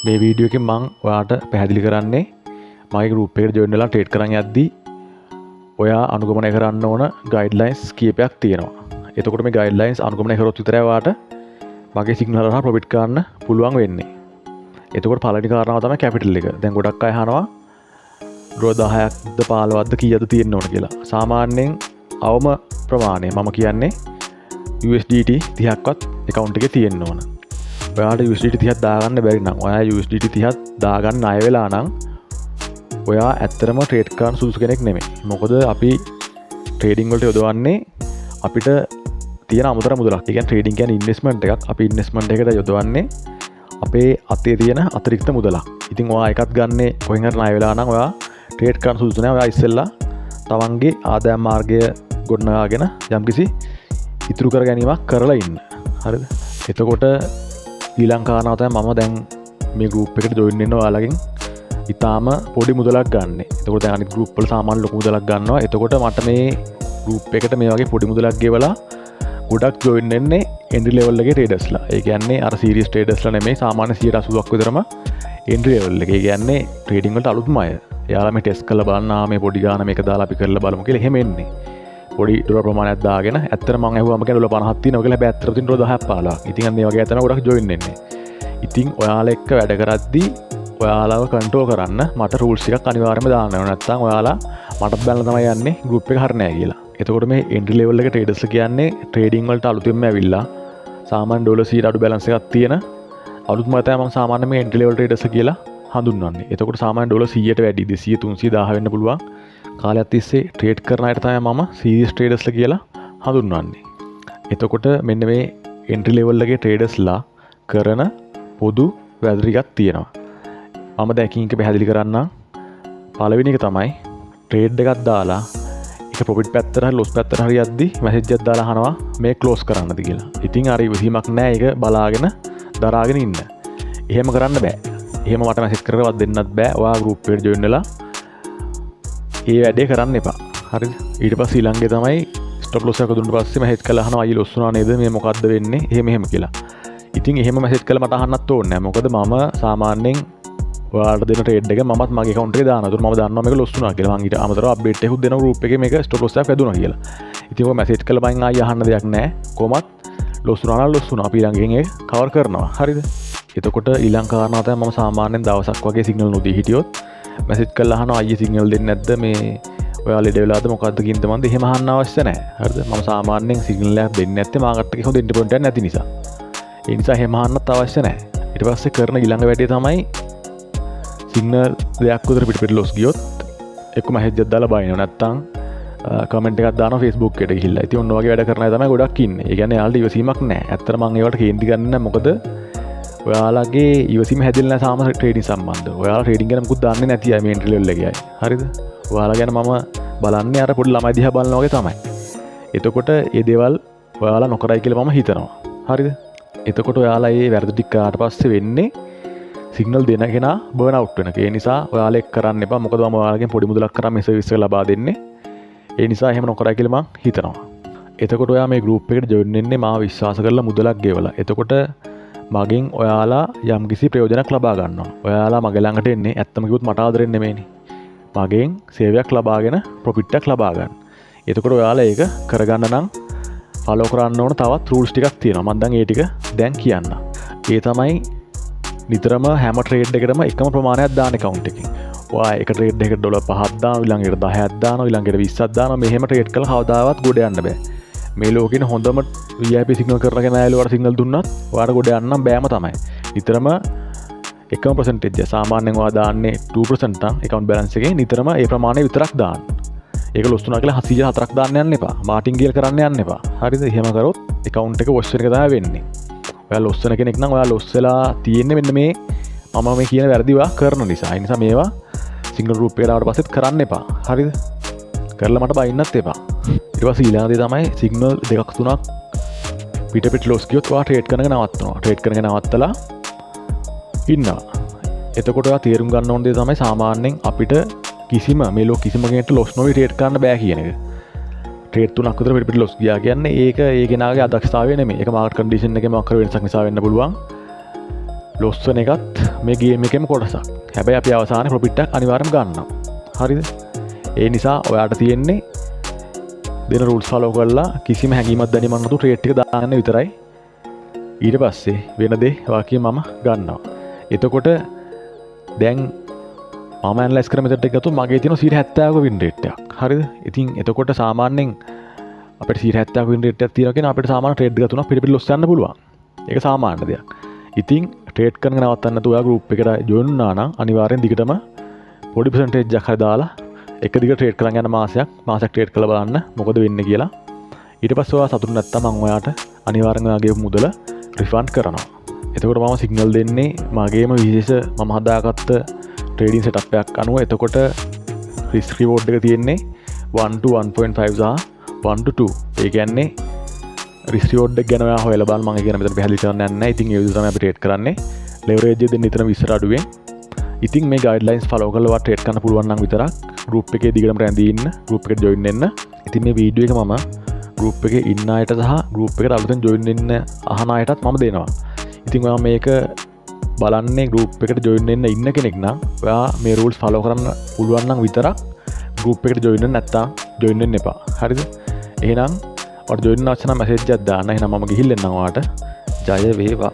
මේ වීඩියෝ එකෙන් මම ඔයාලට පැහැදිලි කරන්නේ මගේ group එකට join වෙලා trade කරන් යද්දී ඔයා අනුගමනය කරන්න ඕන guidelines කීපයක් තියෙනවා. එතකොට මේ guidelines අනුගමනය කරොත් විතරයි ඔයාලට මගේ signal හරහා profit ගන්න පුළුවන් වෙන්නේ. එතකොට පළවෙනි කාරණාව තමයි capital එක. දැන් ගොඩක් අය අහනවා ඩොලර් 10ක්ද 15ක්ද කීයද තියෙන්න ඕන කියලා. සාමාන්‍යයෙන් අවම ප්‍රමාණය මම කියන්නේ USDT 30ක්වත් account එකේ තියෙන්න ඕන. ඔයාට USDT 30ක් දාගන්න බැරි නම් ඔයා USDT 30ක් දාගන්න ණය වෙලා නම් ඔයා ඇත්තටම ට්‍රේඩ් කරන්න සුදුසු කෙනෙක් නෙමෙයි. මොකද අපි ට්‍රේඩින් වලට යොදවන්නේ අපිට තියෙන අමුතර මුදලක්. ඒ කියන්නේ ට්‍රේඩින් කියන්නේ ඉන්වෙස්ට්මන්ට් එකක්. අපි ඉන්වෙස්ට්මන්ට් එකට යොදවන්නේ අපේ අතේ තියෙන අතිරික්ත මුදලක්. ඉතින් ඔයා එකක් ගන්න කොහෙන් හරි ණය වෙලා නම් ඔයා ට්‍රේඩ් කරන්න සුදුසු නැහැ. ඔයා ඉස්සෙල්ලා තමන්ගේ ආදායම් මාර්ගය ගොඩනගාගෙන යම්කිසි ඉතුරු කර ගැනීමක් කරලා ඉන්න. හරිද? එතකොට ඊළඟ කාරණාව තමයි මම දැන් මේ group එකට join වෙන්න ඔයාලගෙන් ඉතාලම පොඩි මුදලක් ගන්න. එතකොට දැන් අනිත් group වල සාමාන්‍ය ලොකු මුදලක් ගන්නවා. එතකොට මට මේ group එකට මේ වගේ පොඩි මුදලක් ගෙවලා ගොඩක් join වෙන්නේ entry level එකේ traders-ලා. ඒ කියන්නේ අර serious traders-ලා නෙමෙයි සාමාන්‍ය 80%ක් විතරම entry level එකේ. ඒ කියන්නේ trading වලට අලුත්ම අය. එයාලා මේ test කරලා බලන්න මේ පොඩි ගාන මේක දාලා අපි කරලා බලමු කියලා එහෙම එන්නේ. පොඩි ඩොලර් ප්‍රමාණයක් දාගෙන ඇත්තට මම ඇහුවාම කියන ඩොලර් 50ක් තියෙනවා කියලා. හැබැයි ඇත්තට තියෙන ඩොලර් 10ක් 15ක්. ඉතින් අන්න ඒ වගේ ඇතන ගොඩක් join වෙන්නේ. ඉතින් ඔයාලා එක්ක වැඩ කරද්දී ඔයාලව කන්ට්‍රෝල් කරන්න මට rules එකක් අනිවාර්යයෙන්ම දාන්න ඕන. නැත්නම් ඔයාලා මටත් බලන්න තමයි යන්නේ group එක හරිය නැහැ කියලා. එතකොට මේ entry level එක traders කියන්නේ trading වලට අලුතෙන්ම ඇවිල්ලා සාමාන්‍ය ඩොලර් 100 අඩු balance එකක් තියෙන අලුත්ම තමයි මම සාමාන්‍ය මේ entry level traders කියලා හඳුන්වන්නේ. එතකොට සාමාන්‍ය ඩොලර් 100ට වැඩි 200 300 1000 වෙන්න පුළුවන්. කාලයක් තිස්සේ ට්‍රේඩ් කරන අයට තමයි මම සීරියස් ට්‍රේඩර්ස්ලා කියලා හඳුන්වන්නේ. එතකොට මෙන්න මේ entry level එකේ traders-ලා කරන පොදු වැරදි ටිකක් තියෙනවා. මම දැන් එකින් එක පැහැදිලි කරන්නම්. පළවෙනි එක තමයි ට්‍රේඩ් එකක් දාලා ඒක ප්‍රොෆිට් පැත්තට හරි ලොස් පැත්තට හරි යද්දි මැසේජ් එකක් දාලා අහනවා මේ ක්ලෝස් කරන්නද කියලා. ඉතින් අර ඉවසීමක් නැහැ. ඒක බලාගෙන දරාගෙන ඉන්න. එහෙම කරන්න බෑ. එහෙම මට මැසේජ් කරලා දෙන්නත් බෑ. ඔයා group එකට join වෙලා ඒ වැඩේ කරන්න එපා. හරිද? ඊට පස්සේ ඊළඟේ තමයි ස්ටොප් ලොස් එක දුන්න පස්සේ මැසේජ් කරලා අහනවා අයියේ ලොස් වුණා නේද? මේ මොකද්ද වෙන්නේ? එහෙම කියලා. ඉතින් එහෙම මැසේජ් කරලා මට අහන්නත් ඕනේ නැහැ. මොකද මම සාමාන්‍යයෙන් ඔයාලට දෙන ට්‍රේඩ් එක මමත් මගේ account එකේ දානවා. ඒතර මම දන්නවා මේක ලොස් වුණා කියලා. මම ඊට අමතරව අප්ඩේට් එකකුත් දෙනවා group එකේ මේක ස්ටොප් ලොස් එකක් වැදුණා කියලා. ඉතින් ඔය මැසේජ් කරලා මම ආයෙ අහන්න දෙයක් නැහැ. කොහොමත් ලොස් වුණා නම් ලොස් වුණා. අපි ඊළඟෙන් ඒක කවර් කරනවා. හරිද? එතකොට ඊළඟ කාරණාව තමයි මම සාමාන්‍යයෙන් දවසක් වගේ සිග්නල් නොදී හිටියොත් මැසේජ් කරලා අහනවා අයියේ සිග්නල් දෙන්නේ නැද්ද මේ ඔයා ලෙඩ වෙලාද මොකද්ද කින්ද මන්ද එහෙම අහන්න අවශ්‍ය නැහැ. හරිද? මම සාමාන්‍යයෙන් සිග්නල් එකක් දෙන්නේ නැත්තේ මාකට් එකේ හොඳ එන්ට්‍රි පොයින්ට් එකක් නැති නිසා. ඒ නිසා එහෙම අහන්නත් අවශ්‍ය නැහැ. ඊට පස්සේ කරන ඊළඟ වැඩේ තමයි සිග්නල් දෙයක් උදේට පිට ලොස් ගියොත් එක්ක මැසේජ් එකක් දාලා බයිනවා. නැත්තම් කමෙන්ට් එකක් දානවා Facebook එකට ගිහිල්ලා. ඉතින් ඔන්න වගේ වැඩ කරන අය තමයි ගොඩක් ඉන්නේ. ඒ කියන්නේ යාළුවෝ ඉවසීමක් නැහැ. ඇත්තට මම ඒවට කේන්ති ගන්නේ නැහැ. මොකද ඔයාලගේ ඉවසීම හැදෙලා නැහැ සාමාන්‍ය ට්‍රේඩින් සම්බන්ධව. ඔයාලා ට්‍රේඩින් ගැන මුකුත් දන්නේ නැති අය මේ එන්ට්‍රි ලෙවල් එකේ අය. හරිද? ඔයාලා ගැන මම බලන්නේ අර පොඩි ළමයි දිහා බලනවා වගේ තමයි. එතකොට මේ දේවල් ඔයාලා නොකරයි කියලා මම හිතනවා. හරිද? එතකොට ඔයාලා මේ වැරදි ටික කරාට පස්සේ වෙන්නේ සිග්නල් දෙන කෙනා බර්න් අවුට් වෙන. ඒ නිසා ඔයාලා ඒක කරන්න එපා. මොකද මම ඔයාලගෙන් පොඩි මුදලක් කරා මේ සර්විස් එක ලබා දෙන්නේ. ඒ නිසා එහෙම නොකරයි කියලා මම හිතනවා. එතකොට ඔයා මේ group එකට join වෙන්නේ මාව විශ්වාස කරලා මුදලක් ගෙවලා. එතකොට මගෙන් ඔයාලා යම්කිසි ප්‍රයෝජනයක් ලබා ගන්නවා. ඔයාලා මගේ ළඟට එන්නේ ඇත්තම කිව්වොත් මට ආදරෙන් නෙමෙයිනේ. මගෙන් සේවයක් ලබාගෙන ප්‍රොෆිට් එකක් ලබා ගන්න. එතකොට ඔයාලා ඒක කරගන්න නම් ෆලෝ කරන්න ඕන තවත් රූල්ස් ටිකක් තියෙනවා. මම දැන් ඒ ටික දැන් කියන්න. ඒ තමයි නිතරම හැම ට්‍රේඩ් එකකටම එකම ප්‍රමාණයක් දාන account එකකින්. ඔයා එක ට්‍රේඩ් එකකට ඩොලර් 5ක් දානවා, ඊළඟට 10ක් දානවා, ඊළඟට 20ක් දානවා. මෙහෙම ට්‍රේඩ් කළා කවදාවත් ගොඩ යන්න බෑ. මේ ලෝකෙන හොඳම VIP සිග්නල් කරගෙන ආයලුවට සිග්නල් දුන්නත් ඔයාට ගොඩ යන්න බෑම තමයි. නිතරම එකම percentage සාමාන්‍යයෙන් ඔයා දාන්නේ 2% නම් account balance එකේ නිතරම ඒ ප්‍රමාණය විතරක් දාන්න. ඒක ලොස් වුණා කියලා 104ක් දාන්න යන්න එපා. මාටින්ගේල් කරන්න යන්න එපා. හරිද? එහෙම කරොත් account එක wash වෙන එක තමයි වෙන්නේ. ඔයා ලොස් වෙන කෙනෙක් නම් ඔයා ලොස් වෙලා තියෙන්නේ මෙන්න මේ මම මේ කියන වැරදි වා කරන නිසා. ඒ නිසා මේවා සිග්නල් group එකට ආවට පස්සෙත් කරන්න එපා. හරිද? කරලා මට බයින්නත් එපා. ඊට පස්සේ ඊළඟ දේ තමයි සිග්නල් දෙකක් තුනක් පිට ලොස් ගියොත් ඔයා ට්‍රේඩ් කරගෙන නවත්තනවා. ට්‍රේඩ් කරගෙන නවත්තලා ඉන්නවා. එතකොට ඔයා තේරුම් ගන්න ඕන දේ තමයි සාමාන්‍යයෙන් අපිට කිසිම මේ ලෝක කිසිම කෙනෙක්ට ලොස් නොවි ට්‍රේඩ් කරන්න බෑ කියන එක. ට්‍රේඩ් තුනක් විතර පිට ලොස් ගියා කියන්නේ ඒක ඒ කෙනාගේ අදක්ෂතාවය නෙමෙයි. ඒක මාකට් කන්ඩිෂන් එකේ මොකක් කර වෙනසක් නිසා වෙන්න පුළුවන්. ලොස් වෙන එකත් මේ ගේම් එකේම කොටසක්. හැබැයි අපි අවසානයේ ප්‍රොෆිට් එක අනිවාර්යයෙන්ම ගන්නවා. හරිද? ඒ නිසා ඔයාට තියෙන්නේ දෙන රුල්ස් ෆලෝ කරලා කිසිම හැඟීමක් දැනීමක් නැතුව ට්‍රේඩ් එක දාන්න විතරයි. ඊට පස්සේ වෙන දේ වාකිය මම ගන්නවා. එතකොට දැන් මම ඇනලයිස් කරන මෙතඩ් එක ගත්තොත් මගේ තියෙන 70ක වින් රේට් එකක්. හරිද? ඉතින් එතකොට සාමාන්‍යයෙන් අපිට 70ක වින් රේට් එකක් තියෙනවා කියන්නේ අපිට සාමාන්‍ය ට්‍රේඩ් එක තුනක් පිළිපිට ලොස් යන්න පුළුවන්. ඒක සාමාන්‍ය දෙයක්. ඉතින් ට්‍රේඩ් කරන නවත්තන්න නැතුව ඔයා ගෲප් එකට ජොයින් වුණා නම් අනිවාර්යෙන් දිගටම පොඩි පර්සන්ටේජ් එකක් හරි දාලා එක දිගට ට්‍රේඩ් කරන් යන මාසයක් ට්‍රේඩ් කරලා බලන්න මොකද වෙන්නේ කියලා. ඊට පස්සේ ඔයා සතුටු නැත්තම් මම ඔයාට අනිවාර්යෙන් ඔයාගේ මුදල රිෆන්ඩ් කරනවා. එතකොට මම සිග්නල් දෙන්නේ මගේම විශේෂ මම හදාගත්ත ට්‍රේඩින් සෙටප් එකක් අනුව. එතකොට රිස්ක් රිවෝඩ් එක තියෙන්නේ 1 to 1.5 සහ 1 to 2. ඒ කියන්නේ රිස්ක් රිවෝඩ් එක ගැන ඔයා හොයලා බලන්න. මම කියන මෙතන පැහැදිලි කරන්න යන්නේ නැහැ. ඉතින් ඒ විදිහට තමයි අපි ට්‍රේඩ් කරන්නේ. ලෙවරේජ් එක දෙන්න නිතරම 20 අඩුවෙන්. ඉතින් මේ ගයිඩ්ලයින්ස් ෆලෝ කරලා ඔයා ට්‍රේඩ් කරන්න පුළුවන් නම් විතරක් ගෲප් එකේ දිගටම රැඳී ඉන්න, ගෲප් එකට ජොයින් වෙන්න. ඉතින් මේ වීඩියෝ එක මම ගෲප් එකේ ඉන්න අයට සහ ගෲප් එකට අලුතෙන් ජොයින් වෙන්න අහන අයටත් මම දෙනවා. ඉතින් ඔයා මේක බලන්නේ ගෲප් එකට ජොයින් වෙන්න ඉන්න කෙනෙක් නම් ඔයා මේ රූල්ස් ෆලෝ කරන්න පුළුවන් නම් විතරක් ගෲප් එකට ජොයින් වෙන්න, නැත්තම් ජොයින් වෙන්න එපා. හරිද? එහෙනම් ඔයාට ජොයින් වෙන්න අවශ්‍ය නම් මැසේජ් එකක් දාන්න. එහෙනම් මම ගිහින් එන්නම් ඔයාට. ජය වේවා.